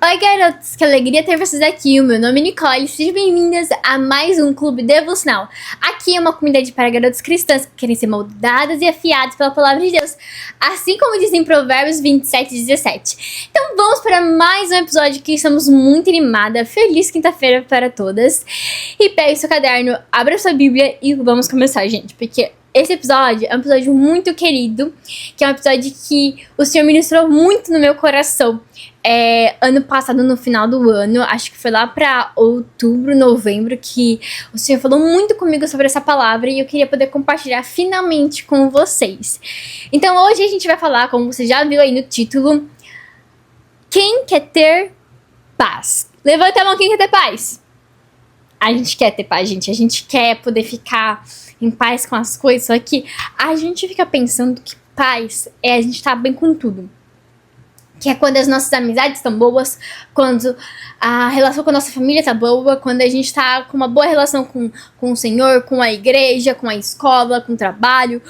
Oi, garotos, que alegria ter vocês aqui. O meu nome é Nicole, sejam bem-vindas a mais um Clube Devocional. Aqui é uma comunidade para garotos cristãs que querem ser moldadas e afiadas pela Palavra de Deus, assim como dizem Provérbios 27:17. Então vamos para mais um episódio que estamos muito animada. Feliz quinta-feira para todas. E pegue seu caderno, abra sua Bíblia e vamos começar, gente, porque esse episódio é um episódio muito querido, que é um episódio que o Senhor ministrou muito no meu coração. Ano passado, no final do ano, acho que foi lá pra outubro, novembro, que o Senhor falou muito comigo sobre essa palavra e eu queria poder compartilhar finalmente com vocês. Então hoje a gente vai falar, como você já viu aí no título, quem quer ter paz? Levanta a mão, quem quer ter paz? A gente quer ter paz, gente. A gente quer poder ficar em paz com as coisas, só que a gente fica pensando que paz é a gente estar bem com tudo. Que é quando as nossas amizades estão boas, quando a relação com a nossa família está boa, quando a gente está com uma boa relação com o Senhor, com a igreja, com a escola, com o trabalho,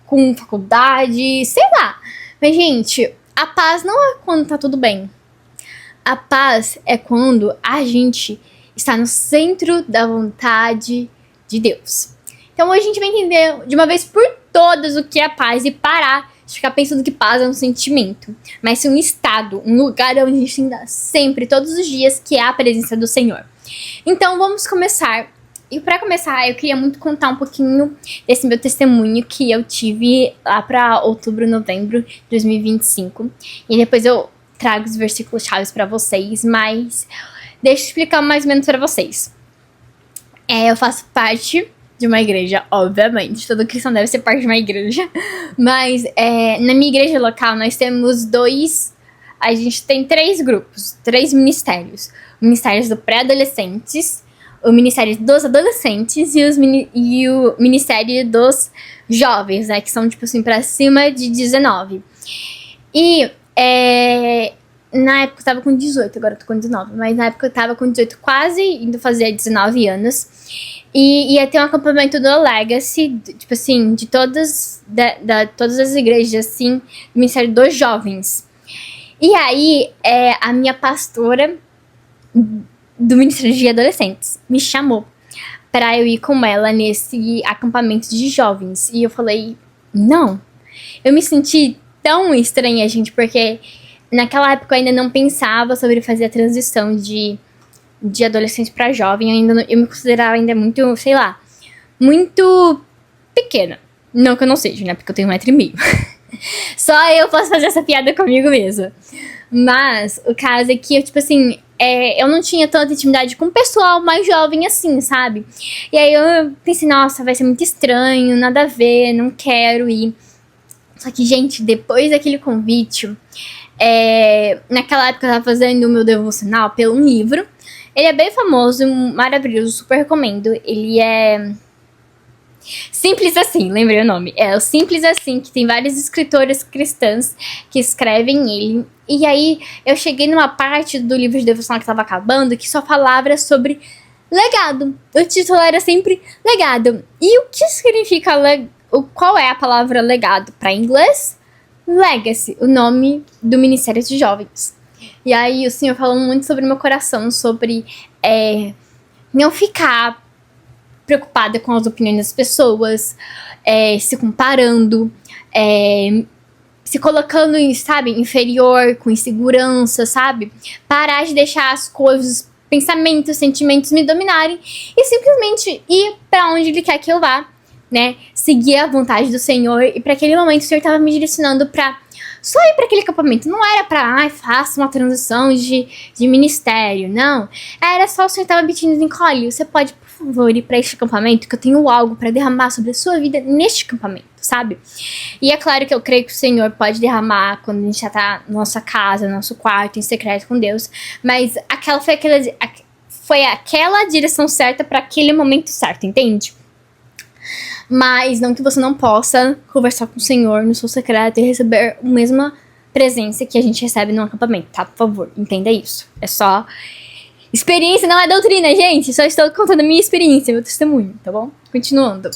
com faculdade, sei lá. Mas, gente, a paz não é quando tá tudo bem. A paz é quando a gente está no centro da vontade de Deus. Então hoje a gente vai entender de uma vez por todas o que é paz e parar de ficar pensando que paz é um sentimento, mas sim um estado, um lugar onde a gente está sempre, todos os dias, que é a presença do Senhor. Então vamos começar. E para começar, eu queria muito contar um pouquinho desse meu testemunho que eu tive lá para outubro, novembro de 2025. E depois eu trago os versículos chaves para vocês, mas deixa eu explicar mais ou menos para vocês. Eu faço parte de uma igreja, obviamente, todo cristão deve ser parte de uma igreja, mas na minha igreja local nós temos a gente tem 3 grupos, 3 ministérios. O Ministério dos Pré-Adolescentes, o Ministério dos Adolescentes e o Ministério dos Jovens, né, que são, tipo assim, pra cima de 19. E, na época eu tava com 18, agora eu tô com 19, mas na época eu tava com 18, quase indo fazer 19 anos. E ia ter um acampamento do Legacy, tipo assim, de todas as igrejas, assim, do Ministério dos Jovens. E aí, a minha pastora do Ministério de Adolescentes me chamou pra eu ir com ela nesse acampamento de jovens. E eu falei, não. Eu me senti tão estranha, gente, porque naquela época eu ainda não pensava sobre fazer a transição de adolescente pra jovem. Eu me considerava ainda muito, sei lá, muito pequena. Não que eu não seja, né? Porque eu tenho 1,5 m. Só eu posso fazer essa piada comigo mesma. Mas o caso é que eu, tipo assim, eu não tinha tanta intimidade com o pessoal mais jovem assim, sabe? E aí eu pensei, nossa, vai ser muito estranho, nada a ver, não quero ir. Só que, gente, depois daquele convite, naquela época eu tava fazendo o meu devocional pelo um livro. Ele é bem famoso, maravilhoso, super recomendo. Ele é Simples Assim, lembrei o nome. É o Simples Assim, que tem várias escritoras cristãs que escrevem ele. E aí eu cheguei numa parte do livro de devocional que tava acabando, que só falava sobre legado. O título era sempre legado. E o que significa qual é a palavra legado para inglês? Legacy, o nome do Ministério de Jovens. E aí o Senhor falou muito sobre o meu coração, sobre não ficar preocupada com as opiniões das pessoas, se comparando, se colocando, sabe, inferior, com insegurança, sabe? Parar de deixar as coisas, pensamentos, sentimentos me dominarem e simplesmente ir pra onde Ele quer que eu vá, né? Seguir a vontade do Senhor. E para aquele momento o Senhor estava me direcionando pra só ir para aquele acampamento. Não era pra, faça uma transição de ministério, não. Era só o Senhor estava me pedindo, Nicole, você pode, por favor, ir pra este acampamento, que eu tenho algo para derramar sobre a sua vida neste acampamento, sabe? E é claro que eu creio que o Senhor pode derramar quando a gente já tá na nossa casa, no nosso quarto, em secreto com Deus. Mas foi aquela direção certa para aquele momento certo, entende? Mas não que você não possa conversar com o Senhor no seu secreto e receber a mesma presença que a gente recebe no acampamento, tá? Por favor, entenda isso. É só experiência, não é doutrina, gente. Só estou contando a minha experiência, meu testemunho, tá bom? Continuando.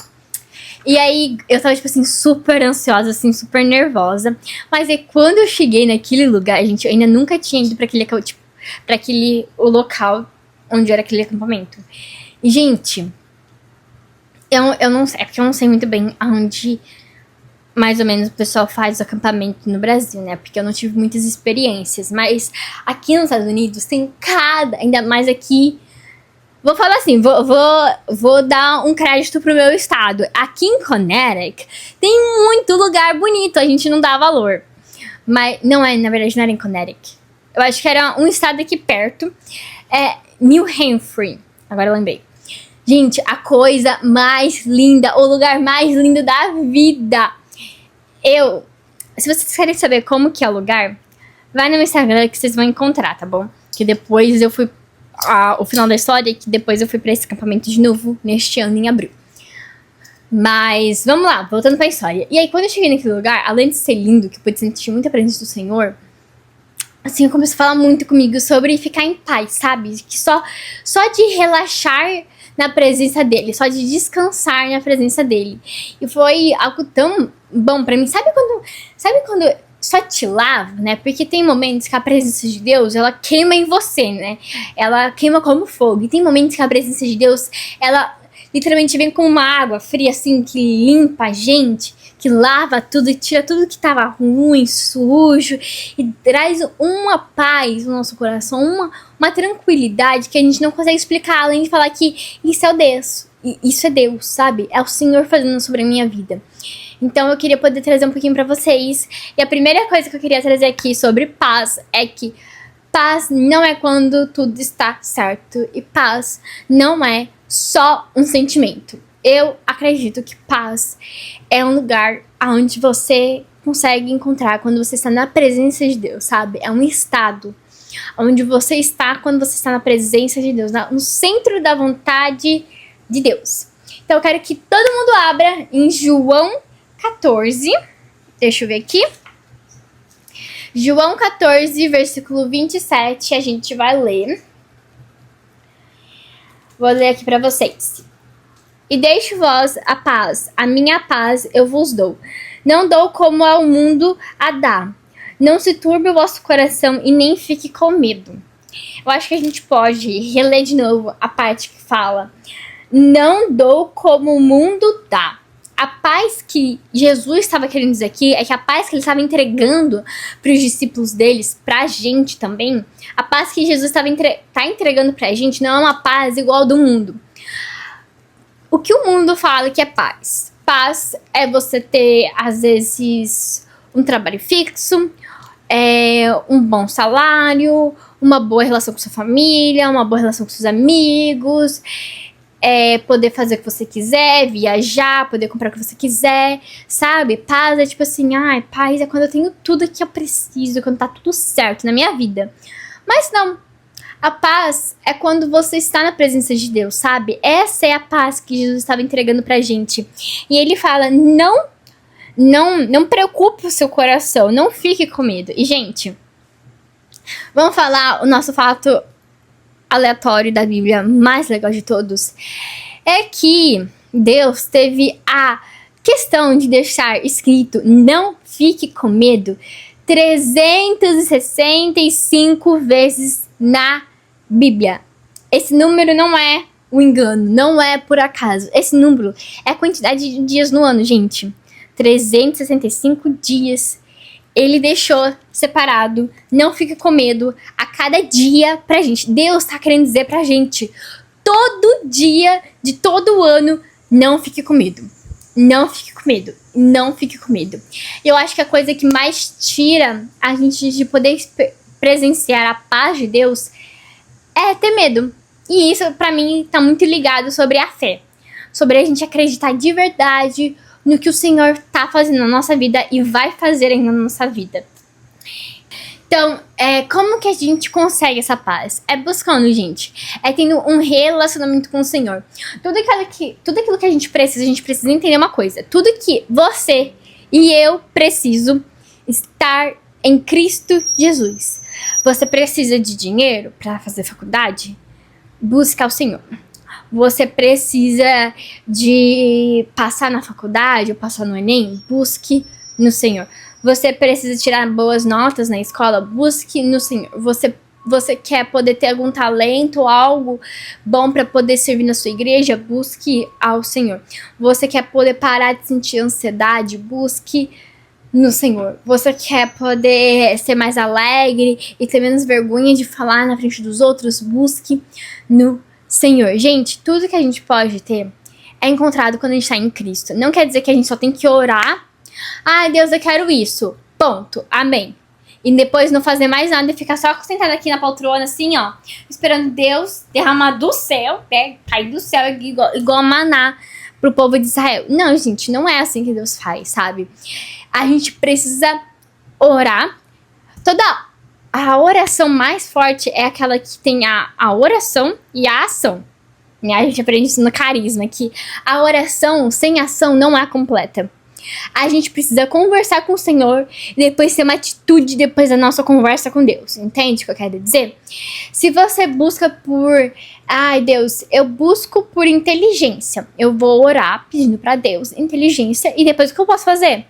E aí, eu tava, tipo assim, super ansiosa, assim, super nervosa. Mas aí, quando eu cheguei naquele lugar, gente, eu ainda nunca tinha ido pra aquele, tipo, para o local onde era aquele acampamento. E, gente, eu não sei, é porque eu não sei muito bem aonde mais ou menos o pessoal faz o acampamento no Brasil, né? Porque eu não tive muitas experiências. Mas aqui nos Estados Unidos tem ainda mais aqui. Vou falar assim, vou dar um crédito pro meu estado. Aqui em Connecticut tem muito lugar bonito, a gente não dá valor. Mas não é, na verdade não era em Connecticut. Eu acho que era um estado aqui perto. É New Hampshire, agora eu lembrei. Gente, a coisa mais linda, o lugar mais lindo da vida. Se vocês querem saber como que é o lugar, vai no meu Instagram que vocês vão encontrar, tá bom? Que depois eu fui... o final da história é que depois eu fui pra esse acampamento de novo neste ano, em abril. Mas, vamos lá, voltando pra história. E aí, quando eu cheguei naquele lugar, além de ser lindo, que eu pude sentir muita presença do Senhor, assim, começou a falar muito comigo sobre ficar em paz, sabe? Que só de relaxar na presença dele, só de descansar na presença dele. E foi algo tão bom pra mim. Sabe quando só te lava, né? Porque tem momentos que a presença de Deus, ela queima em você, né? Ela queima como fogo. E tem momentos que a presença de Deus, ela literalmente vem com uma água fria, assim, que limpa a gente, que lava tudo e tira tudo que tava ruim, sujo, e traz uma paz no nosso coração, uma tranquilidade que a gente não consegue explicar, além de falar que isso é o Deus. Isso é Deus, sabe? É o Senhor fazendo sobre a minha vida. Então eu queria poder trazer um pouquinho pra vocês. E a primeira coisa que eu queria trazer aqui sobre paz é que paz não é quando tudo está certo. E paz não é só um sentimento. Eu acredito que paz é um lugar onde você consegue encontrar quando você está na presença de Deus, sabe? É um estado onde você está quando você está na presença de Deus, no centro da vontade de Deus. Então eu quero que todo mundo abra em João 14, deixa eu ver aqui. João 14, versículo 27, a gente vai ler. Vou ler aqui para vocês. E deixo vós a paz, a minha paz eu vos dou. Não dou como ao mundo a dá. Não se turbe o vosso coração e nem fique com medo. Eu acho que a gente pode reler de novo a parte que fala: não dou como o mundo dá. A paz que Jesus estava querendo dizer aqui é que a paz que ele estava entregando para os discípulos deles, para a gente também, a paz que Jesus está entregando para a gente não é uma paz igual ao do mundo. O que o mundo fala que é paz? Paz é você ter, às vezes, um trabalho fixo, um bom salário, uma boa relação com sua família, uma boa relação com seus amigos, poder fazer o que você quiser, viajar, poder comprar o que você quiser, sabe? Paz é tipo assim, paz é quando eu tenho tudo que eu preciso, quando tá tudo certo na minha vida. Mas não. A paz é quando você está na presença de Deus, sabe? Essa é a paz que Jesus estava entregando pra gente. E ele fala, não preocupe o seu coração, não fique com medo. E, gente, vamos falar o nosso fato aleatório da Bíblia mais legal de todos. É que Deus teve a questão de deixar escrito, não fique com medo, 365 vezes na Bíblia. Esse número não é um engano, não é por acaso. Esse número é a quantidade de dias no ano, gente. 365 dias ele deixou separado. Não fique com medo a cada dia pra gente. Deus tá querendo dizer pra gente, todo dia de todo ano, não fique com medo. Não fique com medo. Não fique com medo. Eu acho que a coisa que mais tira a gente de poder presenciar a paz de Deus é ter medo. E isso, pra mim, tá muito ligado sobre a fé. Sobre a gente acreditar de verdade no que o Senhor tá fazendo na nossa vida e vai fazer ainda na nossa vida. Então, como que a gente consegue essa paz? É buscando, gente. É tendo um relacionamento com o Senhor. Tudo aquilo que a gente precisa entender uma coisa. Tudo que você e eu preciso estar em Cristo Jesus. Você precisa de dinheiro para fazer faculdade? Busca o Senhor. Você precisa de passar na faculdade ou passar no Enem? Busque no Senhor. Você precisa tirar boas notas na escola? Busque no Senhor. Você Você quer poder ter algum talento, algo bom para poder servir na sua igreja? Busque ao Senhor. Você quer poder parar de sentir ansiedade? Busque no Senhor. Você quer poder ser mais alegre e ter menos vergonha de falar na frente dos outros? Busque no Senhor. Gente, tudo que a gente pode ter é encontrado quando a gente está em Cristo. Não quer dizer que a gente só tem que orar. Ai, Deus, eu quero isso. Ponto. Amém. E depois não fazer mais nada e ficar só sentada aqui na poltrona, assim, ó, esperando Deus derramar do céu, né? Cair do céu igual a maná pro povo de Israel. Não, gente, não é assim que Deus faz, sabe? A gente precisa orar. A oração mais forte é aquela que tem a oração e a ação. Né? A gente aprende isso no carisma, que a oração sem ação não é completa. A gente precisa conversar com o Senhor e depois ter uma atitude depois da nossa conversa com Deus. Entende o que eu quero dizer? Se você busca por... Ai, Deus, eu busco por inteligência. Eu vou orar pedindo pra Deus inteligência e depois o que eu posso fazer?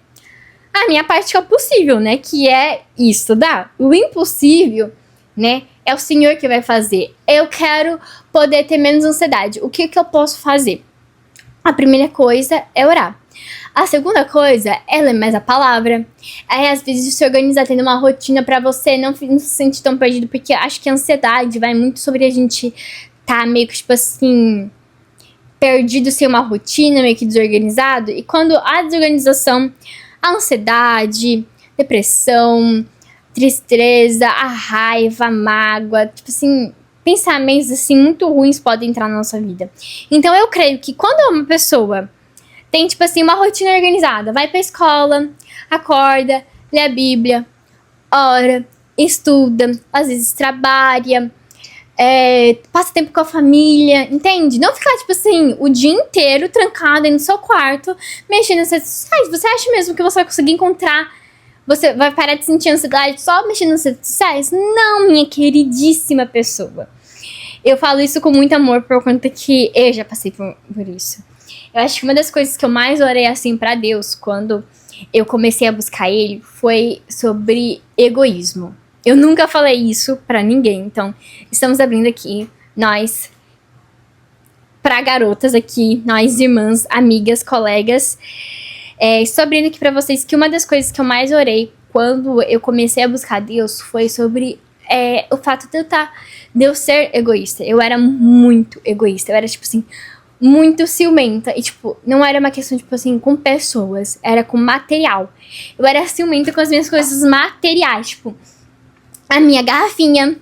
A minha parte que é o possível, né? Que é estudar. O impossível, né? É o Senhor que vai fazer. Eu quero poder ter menos ansiedade. O que eu posso fazer? A primeira coisa é orar. A segunda coisa é ler mais a palavra. É, às vezes, se organizar, tendo uma rotina pra você não se sentir tão perdido. Porque acho que a ansiedade vai muito sobre a gente tá meio que, tipo assim, perdido sem uma rotina, meio que desorganizado. E quando há desorganização, a ansiedade, depressão, tristeza, a raiva, a mágoa, tipo assim, pensamentos assim muito ruins podem entrar na nossa vida. Então eu creio que quando uma pessoa tem, tipo assim, uma rotina organizada, vai pra escola, acorda, lê a Bíblia, ora, estuda, às vezes trabalha, passa tempo com a família, entende? Não ficar, tipo assim, o dia inteiro trancado aí no seu quarto, mexendo nas redes sociais. Você acha mesmo que você vai conseguir encontrar... Você vai parar de sentir ansiedade só mexendo nas redes sociais? Não, minha queridíssima pessoa. Eu falo isso com muito amor por conta que eu já passei por isso. Eu acho que uma das coisas que eu mais orei assim pra Deus quando eu comecei a buscar Ele foi sobre egoísmo. Eu nunca falei isso pra ninguém, então estamos abrindo aqui, nós, pra garotas aqui, nós irmãs, amigas, colegas, estou abrindo aqui pra vocês que uma das coisas que eu mais orei quando eu comecei a buscar Deus foi sobre o fato de eu ser egoísta. Eu era muito egoísta, eu era tipo assim, muito ciumenta. E, tipo, não era uma questão, tipo assim, com pessoas. Era com material. Eu era ciumenta com as minhas coisas materiais. Tipo, a minha garrafinha,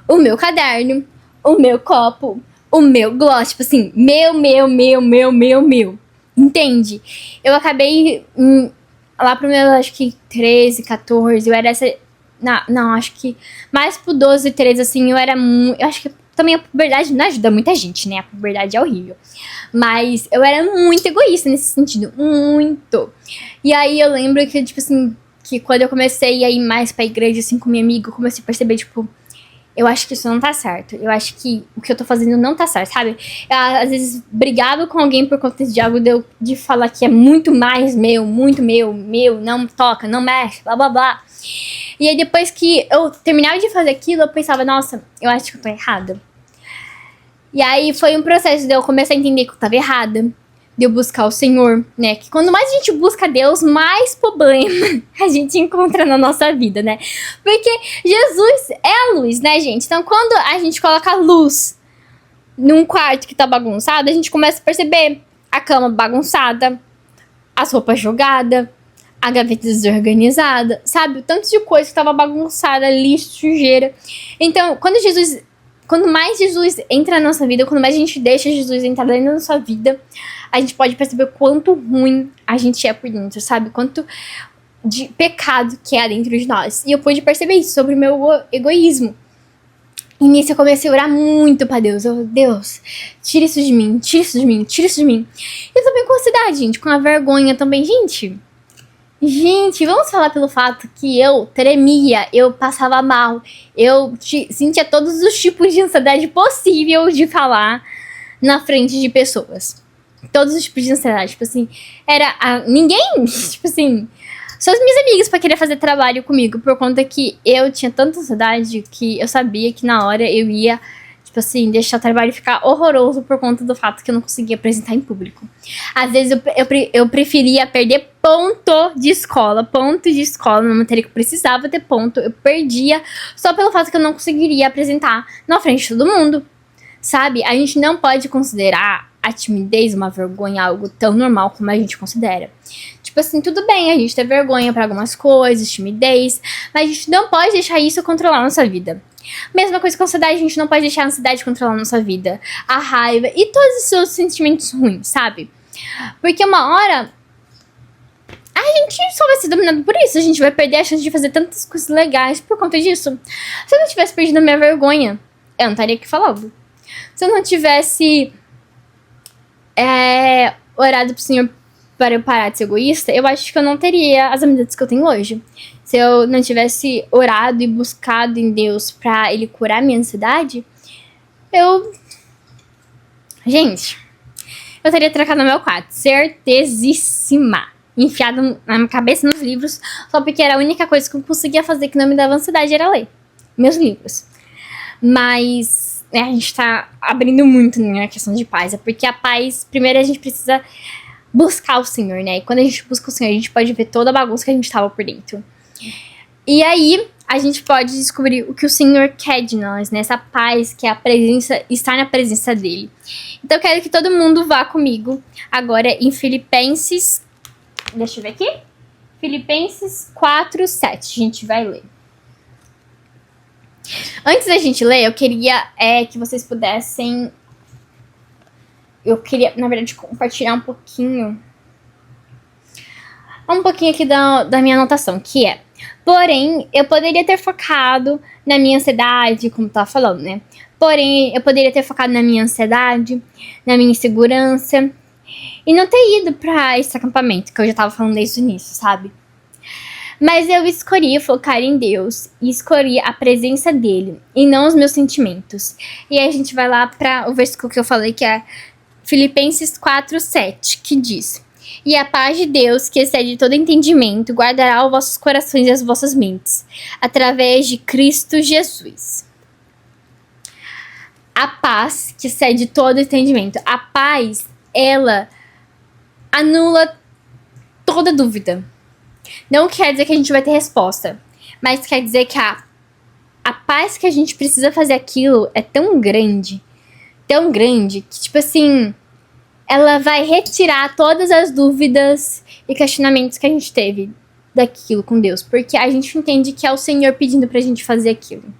o meu caderno, o meu copo, o meu gloss. Tipo assim, meu. Entende? Eu acabei lá pro meu, acho que 13, 14. Eu era essa... Não, acho que mais pro 12, 13, assim, eu era muito... Eu acho que também a puberdade não ajuda muita gente, né? A puberdade é horrível. Mas eu era muito egoísta nesse sentido. Muito. E aí eu lembro que, tipo assim, que quando eu comecei a ir mais pra igreja, assim, com minha amiga, eu comecei a perceber, tipo, eu acho que isso não tá certo. Eu acho que o que eu tô fazendo não tá certo, sabe? Eu, às vezes, brigava com alguém por conta de algo de falar que é muito mais meu, não toca, não mexe, blá, blá, blá. E aí, depois que eu terminava de fazer aquilo, eu pensava, nossa, eu acho que eu tô errada. E aí, foi um processo de eu começar a entender que eu tava errada, de eu buscar o Senhor, né? Que quanto mais a gente busca Deus, mais problema a gente encontra na nossa vida, né? Porque Jesus é a luz, né, gente? Então, quando a gente coloca a luz num quarto que tá bagunçado, a gente começa a perceber a cama bagunçada, as roupas jogadas, a gaveta desorganizada, sabe? O tanto de coisa que tava bagunçada, lixo, sujeira. Então, quando mais Jesus entra na nossa vida, quando mais a gente deixa Jesus entrar dentro da nossa vida, a gente pode perceber quanto ruim a gente é por dentro, sabe? Quanto de pecado que há dentro de nós. E eu pude perceber isso sobre o meu egoísmo. E nisso eu comecei a orar muito pra Deus. Deus, tira isso de mim, tira isso de mim, tira isso de mim. E também com a ansiedade, gente, com a vergonha também. Gente, vamos falar pelo fato que eu tremia, eu passava mal, eu sentia todos os tipos de ansiedade possível de falar na frente de pessoas. Todos os tipos de ansiedade, tipo assim, ninguém, tipo assim, só as minhas amigas pra querer fazer trabalho comigo, por conta que eu tinha tanta ansiedade que eu sabia que na hora eu ia, tipo assim, deixar o trabalho ficar horroroso por conta do fato que eu não conseguia apresentar em público. Às vezes eu preferia perder ponto de escola, numa matéria que eu precisava ter ponto, eu perdia só pelo fato que eu não conseguiria apresentar na frente de todo mundo, sabe? A gente não pode considerar a timidez uma vergonha, algo tão normal como a gente considera. Tipo assim, tudo bem a gente ter vergonha pra algumas coisas, timidez, mas a gente não pode deixar isso controlar a nossa vida. Mesma coisa com a ansiedade, a gente não pode deixar a ansiedade controlar a nossa vida, a raiva e todos os seus sentimentos ruins, sabe? Porque uma hora a gente só vai ser dominado por isso, a gente vai perder a chance de fazer tantas coisas legais por conta disso. Se eu não tivesse perdido a minha vergonha, eu não estaria aqui falando. Se eu não tivesse orado pro Senhor para eu parar de ser egoísta, eu acho que eu não teria as amizades que eu tenho hoje. Se eu não tivesse orado e buscado em Deus pra Ele curar minha ansiedade, Gente, eu teria trancado no meu quarto, certezíssima. Enfiado na minha cabeça nos livros, só porque era a única coisa que eu conseguia fazer que não me dava ansiedade, era ler meus livros. Mas a gente tá abrindo muito na questão de paz, é porque a paz, primeiro a gente precisa buscar o Senhor, né? E quando a gente busca o Senhor, a gente pode ver toda a bagunça que a gente tava por dentro. E aí, a gente pode descobrir o que o Senhor quer de nós, né? Essa paz que é a presença, estar na presença dele. Então, eu quero que todo mundo vá comigo agora em Filipenses. Deixa eu ver aqui. Filipenses 4:7. A gente vai ler. Antes da gente ler, eu queria que vocês pudessem. Eu queria, na verdade, compartilhar um pouquinho aqui da minha anotação, que é: porém, eu poderia ter focado na minha ansiedade, como tava falando, né? Porém, eu poderia ter focado na minha ansiedade, na minha insegurança, e não ter ido pra esse acampamento, que eu já tava falando desde o início, sabe? Mas eu escolhi focar em Deus e escolhi a presença dele, e não os meus sentimentos. E aí a gente vai lá pra o versículo que eu falei, que é Filipenses 4:7, que diz: e a paz de Deus, que excede todo entendimento, guardará os vossos corações e as vossas mentes, através de Cristo Jesus. A paz que excede todo entendimento. A paz, ela anula toda dúvida. Não quer dizer que a gente vai ter resposta, mas quer dizer que a paz que a gente precisa fazer aquilo é tão grande, que, tipo assim, ela vai retirar todas as dúvidas e questionamentos que a gente teve daquilo com Deus, porque a gente entende que é o Senhor pedindo pra gente fazer aquilo.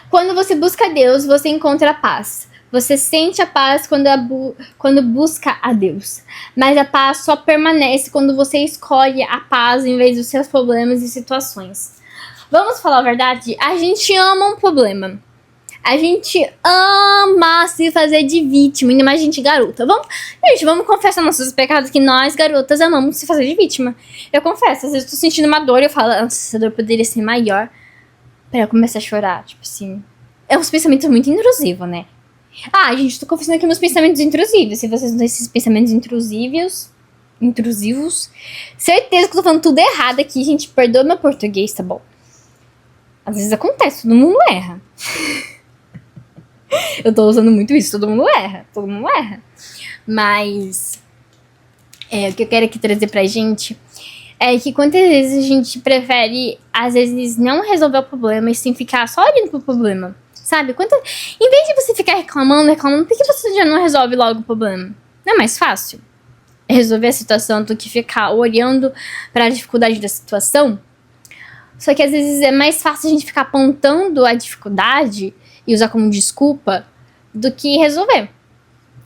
Quando você busca Deus, você encontra a paz. Você sente a paz quando busca a Deus. Mas a paz só permanece quando você escolhe a paz em vez dos seus problemas e situações. Vamos falar a verdade? A gente ama um problema. A gente ama se fazer de vítima, ainda mais a gente garota. Vamos confessar nossos pecados, que nós, garotas, amamos se fazer de vítima. Eu confesso, às vezes eu tô sentindo uma dor e eu falo, essa dor poderia ser maior, pra eu começar a chorar, tipo assim. É uns pensamentos muito intrusivos, né? Gente, tô confessando aqui meus pensamentos intrusivos. Se vocês não têm esses pensamentos intrusivos, certeza que eu tô falando tudo errado aqui, gente. Perdoa meu português, tá bom? Às vezes acontece, todo mundo erra. Eu tô usando muito isso, todo mundo erra. Mas o que eu quero aqui trazer pra gente é que quantas vezes a gente prefere, às vezes, não resolver o problema e sim ficar só olhando pro problema, sabe? Em vez de você ficar reclamando, por que você já não resolve logo o problema? Não é mais fácil resolver a situação do que ficar olhando pra dificuldade da situação? Só que às vezes é mais fácil a gente ficar apontando a dificuldade e usar como desculpa do que resolver.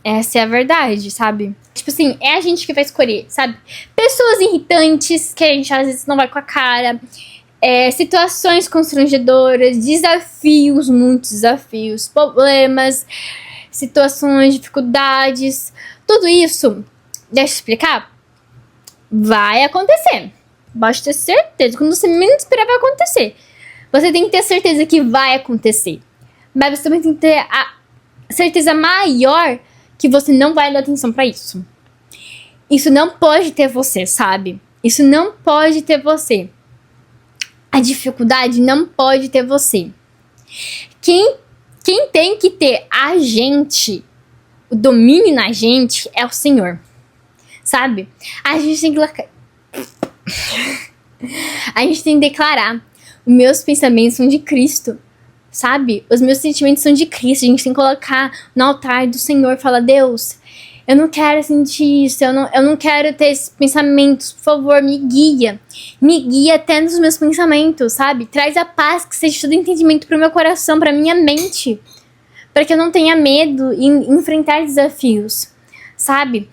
Essa é a verdade, sabe? Tipo assim, é a gente que vai escolher, sabe? Pessoas irritantes que a gente às vezes não vai com a cara. Situações constrangedoras, desafios, muitos desafios, problemas, situações, dificuldades. Tudo isso, deixa eu explicar, vai acontecer. Basta ter certeza. Quando você menos esperar, vai acontecer. Você tem que ter certeza que vai acontecer. Mas você também tem que ter a certeza maior que você não vai dar atenção pra isso. Isso não pode ter você, sabe? Isso não pode ter você. A dificuldade não pode ter você. Quem tem que ter a gente, o domínio na gente, é o Senhor. Sabe? A gente tem que declarar: os meus pensamentos são de Cristo. Sabe? Os meus sentimentos são de Cristo. A gente tem que colocar no altar do Senhor. Fala: Deus, eu não quero sentir isso. Eu não quero ter esses pensamentos. Por favor, me guia. Me guia até nos meus pensamentos, sabe? Traz a paz que seja todo entendimento pro meu coração, pra minha mente. Para que eu não tenha medo em enfrentar desafios, sabe?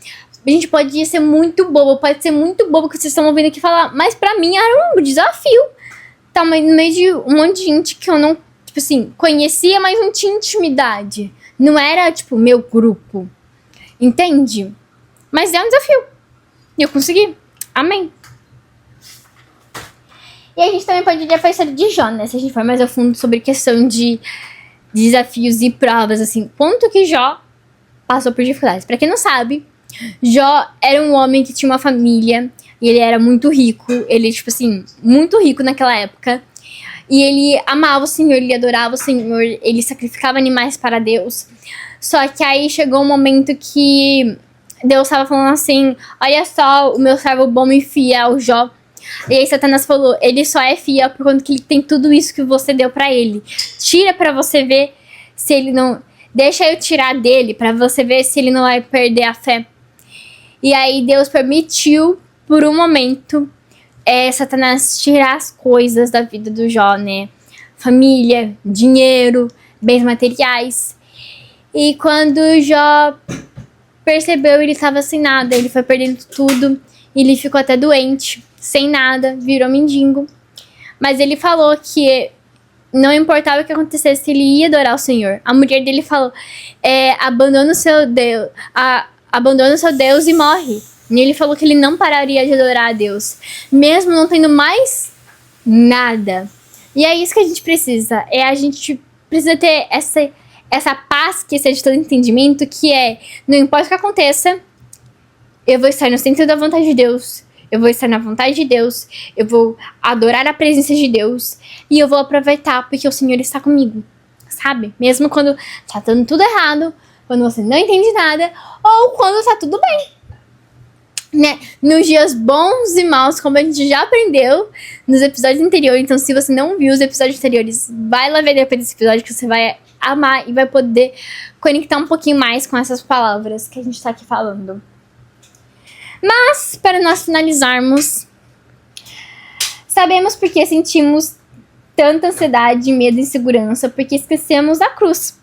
A gente pode ser muito bobo. Pode ser muito bobo que vocês estão ouvindo aqui falar. Mas pra mim era um desafio. Tá no meio de um monte de gente que eu não... Tipo assim, conhecia, mas não tinha intimidade. Não era, tipo, meu grupo. Entende? Mas é um desafio. E eu consegui. Amém. E a gente também pode olhar para a história de Jó, né? Se a gente for mais a fundo sobre questão de desafios e provas, assim. Quanto que Jó passou por dificuldades. Pra quem não sabe, Jó era um homem que tinha uma família. E ele era muito rico. Ele, tipo assim, muito rico naquela época. E ele amava o Senhor, ele adorava o Senhor, ele sacrificava animais para Deus. Só que aí chegou um momento que Deus estava falando assim: olha só, o meu servo bom e fiel, Jó. E aí Satanás falou: ele só é fiel por conta que ele tem tudo isso que você deu para ele. Tira para você ver se ele não... Deixa eu tirar dele para você ver se ele não vai perder a fé. E aí Deus permitiu, por um momento... Satanás tirar as coisas da vida do Jó, né? Família, dinheiro, bens materiais. E quando Jó percebeu, ele estava sem nada. Ele foi perdendo tudo. Ele ficou até doente, sem nada, virou mendigo. Mas ele falou que não importava o que acontecesse, ele ia adorar o Senhor. A mulher dele falou: abandona o seu Deus, abandona o seu Deus e morre. E ele falou que ele não pararia de adorar a Deus, mesmo não tendo mais nada. E é isso que a gente precisa. A gente precisa ter essa paz que excede todo entendimento, que não importa o que aconteça, eu vou estar no centro da vontade de Deus. Eu vou estar na vontade de Deus. Eu vou adorar a presença de Deus. E eu vou aproveitar porque o Senhor está comigo. Sabe? Mesmo quando tá dando tudo errado, quando você não entende nada, ou quando tá tudo bem. Né? Nos dias bons e maus, como a gente já aprendeu nos episódios anteriores. Então, se você não viu os episódios anteriores, vai lá ver depois desse episódio, que você vai amar e vai poder conectar um pouquinho mais com essas palavras que a gente tá aqui falando. Mas, para nós finalizarmos, sabemos por que sentimos tanta ansiedade, medo e insegurança, porque esquecemos da cruz.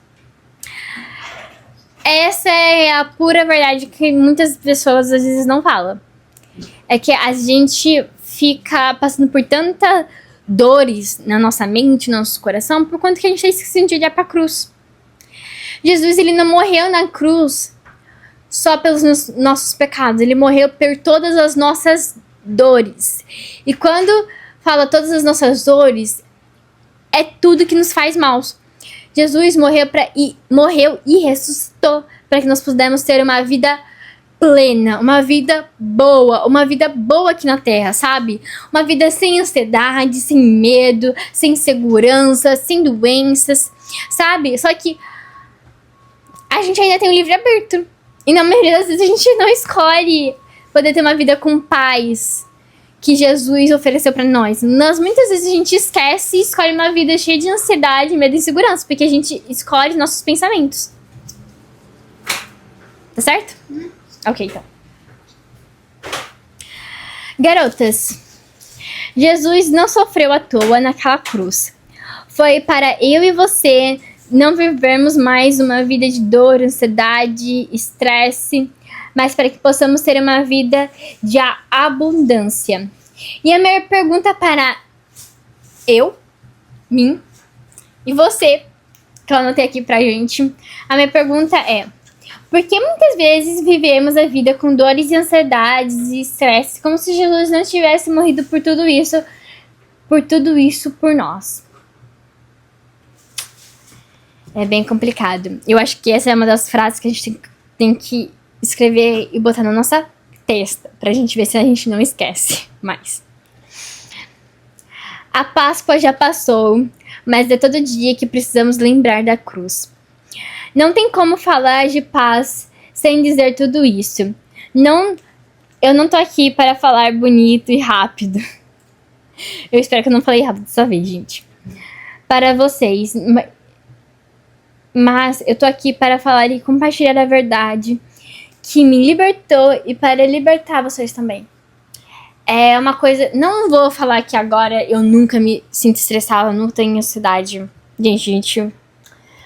Essa é a pura verdade que muitas pessoas às vezes não falam. É que a gente fica passando por tantas dores na nossa mente, no nosso coração, por conta que a gente esquece de olhar para a cruz. Jesus, ele não morreu na cruz só pelos nossos pecados. Ele morreu por todas as nossas dores. E quando fala todas as nossas dores, é tudo que nos faz mal. Jesus morreu e ressuscitou para que nós pudéssemos ter uma vida plena, uma vida boa aqui na terra, sabe? Uma vida sem ansiedade, sem medo, sem insegurança, sem doenças, sabe? Só que a gente ainda tem o livre aberto. E na maioria das vezes a gente não escolhe poder ter uma vida com paz que Jesus ofereceu pra nós. Muitas vezes a gente esquece e escolhe uma vida cheia de ansiedade, medo e insegurança, porque a gente escolhe nossos pensamentos. Tá certo? Ok, então. Garotas, Jesus não sofreu à toa naquela cruz. Foi para eu e você não vivermos mais uma vida de dor, ansiedade, estresse, mas para que possamos ter uma vida de abundância. E a minha pergunta para mim e você, que eu anotei aqui pra gente, a minha pergunta é: por que muitas vezes vivemos a vida com dores e ansiedades e estresse, como se Jesus não tivesse morrido por tudo isso por nós? É bem complicado. Eu acho que essa é uma das frases que a gente tem que escrever e botar na nossa testa, pra gente ver se a gente não esquece mais. A Páscoa já passou, mas é todo dia que precisamos lembrar da cruz. Não tem como falar de paz sem dizer tudo isso. Eu não tô aqui para falar bonito e rápido. Eu espero que eu não falei rápido dessa vez, gente. Para vocês. Mas eu tô aqui para falar e compartilhar a verdade que me libertou e para libertar vocês também. É uma coisa... Não vou falar que agora eu nunca me sinto estressada, não tenho ansiedade. Gente...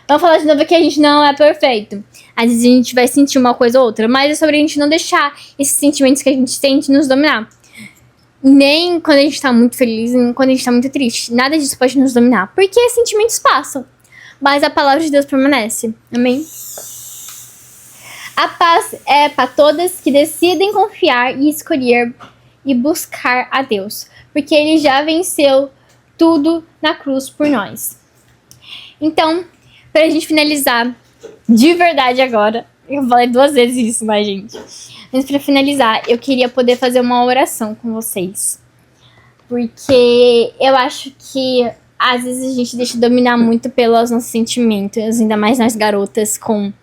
Vamos falar de novo que a gente não é perfeito. Às vezes a gente vai sentir uma coisa ou outra, mas é sobre a gente não deixar esses sentimentos que a gente sente nos dominar. Nem quando a gente tá muito feliz, nem quando a gente tá muito triste. Nada disso pode nos dominar, porque sentimentos passam, mas a palavra de Deus permanece. Amém? A paz é para todas que decidem confiar e escolher e buscar a Deus, porque Ele já venceu tudo na cruz por nós. Então, pra gente finalizar de verdade agora, eu falei 2 vezes isso, mas gente, mas pra finalizar, eu queria poder fazer uma oração com vocês, porque eu acho que às vezes a gente deixa dominar muito pelos nossos sentimentos, ainda mais nós garotas com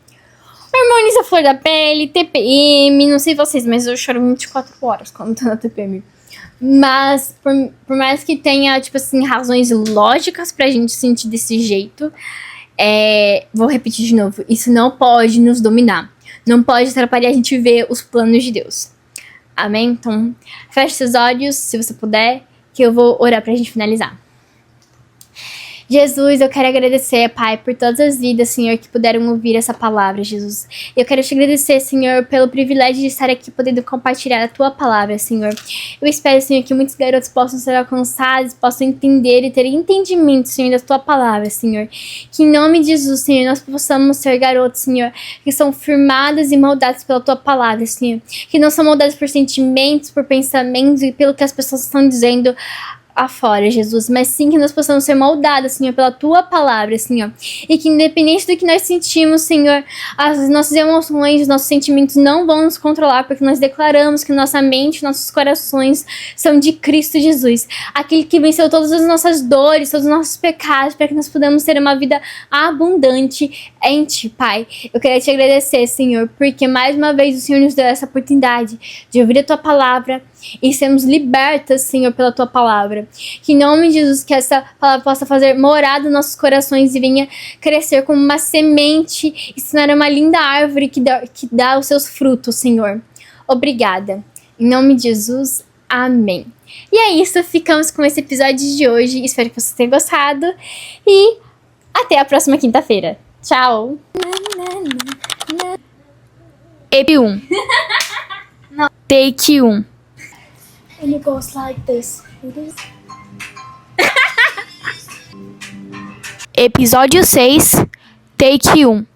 hormônios à flor da pele, TPM, não sei vocês, mas eu choro 24 horas quando tô na TPM. Mas, por mais que tenha, tipo assim, razões lógicas pra gente sentir desse jeito, vou repetir de novo, isso não pode nos dominar. Não pode atrapalhar a gente ver os planos de Deus. Amém? Então, feche seus olhos, se você puder, que eu vou orar pra gente finalizar. Jesus, eu quero agradecer, Pai, por todas as vidas, Senhor, que puderam ouvir essa palavra, Jesus. Eu quero te agradecer, Senhor, pelo privilégio de estar aqui podendo compartilhar a Tua palavra, Senhor. Eu espero, Senhor, que muitos garotos possam ser alcançados, possam entender e ter entendimento, Senhor, da Tua palavra, Senhor. Que em nome de Jesus, Senhor, nós possamos ser garotos, Senhor, que são firmados e moldados pela Tua palavra, Senhor. Que não são moldados por sentimentos, por pensamentos e pelo que as pessoas estão dizendo afora, Jesus, mas sim que nós possamos ser moldados, Senhor, pela Tua palavra, Senhor, e que independente do que nós sentimos, Senhor, as nossas emoções, os nossos sentimentos não vão nos controlar, porque nós declaramos que nossa mente, nossos corações são de Cristo Jesus, aquele que venceu todas as nossas dores, todos os nossos pecados, para que nós podamos ter uma vida abundante em Ti, Pai. Eu quero Te agradecer, Senhor, porque mais uma vez o Senhor nos deu essa oportunidade de ouvir a Tua palavra e sermos libertas, Senhor, pela Tua palavra. Que em nome de Jesus, que essa palavra possa fazer morada nos nossos corações e venha crescer como uma semente e se tornar uma linda árvore que dá os seus frutos, Senhor. Obrigada. Em nome de Jesus, amém. E é isso, ficamos com esse episódio de hoje. Espero que vocês tenham gostado e até a próxima quinta-feira. Tchau! Ep 1 Take 1 And it goes like this. Episódio 6, Take 1